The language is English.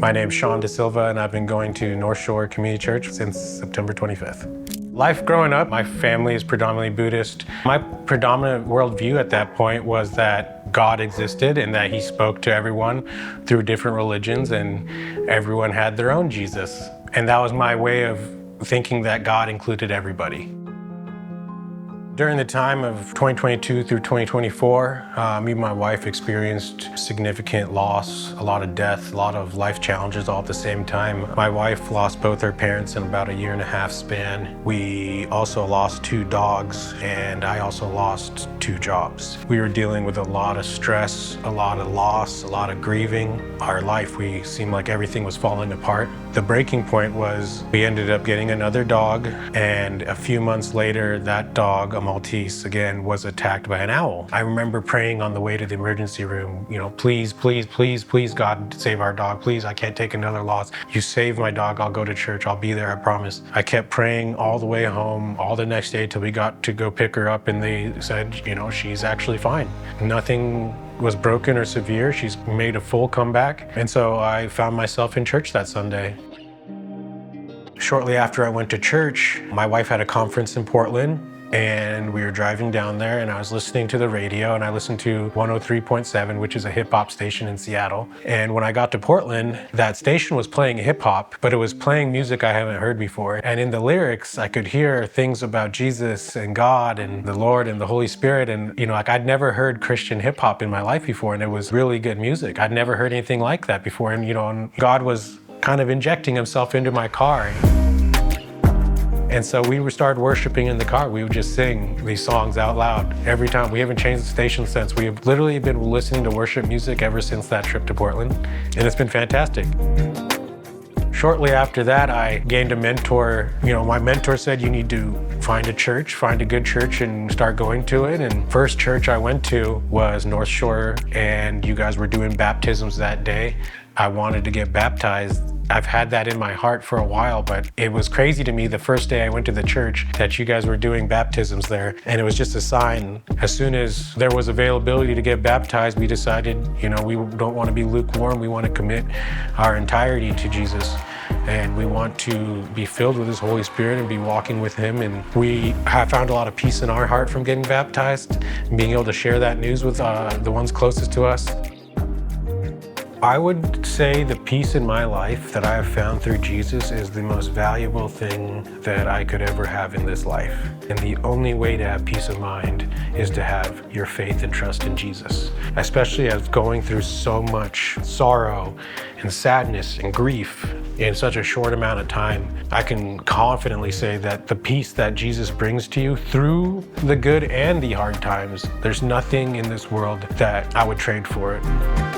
My name's Shawn and I've been going to North Shore Community Church since September 25th. Life growing up, my family is predominantly Buddhist. My predominant worldview at that point was that God existed and that he spoke to everyone through different religions and everyone had their own Jesus. And that was my way of thinking that God included everybody. During the time of 2022 through 2024, me and my wife experienced significant loss, a lot of death, a lot of life challenges all at the same time. My wife lost both her parents in about a 1.5 year span. We also lost 2 dogs, and I also lost 2 jobs. We were dealing with a lot of stress, a lot of loss, a lot of grieving. Our life, we seemed like everything was falling apart. The breaking point was we ended up getting another dog, and a few months later, that dog, a Maltese, again, was attacked by an owl. I remember praying on the way to the emergency room, please, please, please, please, God, save our dog. Please, I can't take another loss. You save my dog, I'll go to church. I'll be there, I promise. I kept praying all the way home, all the next day till we got to go pick her up, and they said, she's actually fine. Nothing was broken or severe. She's made a full comeback. And so I found myself in church that Sunday. Shortly after I went to church, my wife had a conference in Portland, and we were driving down there, and I was listening to the radio, and I listened to 103.7, which is a hip hop station in Seattle. And when I got to Portland, that station was playing hip hop, but it was playing music I haven't heard before. And in the lyrics, I could hear things about Jesus and God and the Lord and the Holy Spirit. And, I'd never heard Christian hip hop in my life before, and it was really good music. I'd never heard anything like that before. And, God was kind of injecting himself into my car. And so we started worshiping in the car. We would just sing these songs out loud every time. We haven't changed the station since. We have literally been listening to worship music ever since that trip to Portland, and it's been fantastic. Shortly after that, I gained a mentor. My mentor said, you need to find a church, find a good church and start going to it. And first church I went to was North Shore, and you guys were doing baptisms that day. I wanted to get baptized. I've had that in my heart for a while, but it was crazy to me the first day I went to the church that you guys were doing baptisms there. And it was just a sign. As soon as there was availability to get baptized, we decided, we don't want to be lukewarm. We want to commit our entirety to Jesus. And we want to be filled with his Holy Spirit and be walking with him. And we have found a lot of peace in our heart from getting baptized and being able to share that news with the ones closest to us. I would say the peace in my life that I have found through Jesus is the most valuable thing that I could ever have in this life. And the only way to have peace of mind is to have your faith and trust in Jesus. Especially as going through so much sorrow and sadness and grief in such a short amount of time, I can confidently say that the peace that Jesus brings to you through the good and the hard times, there's nothing in this world that I would trade for it.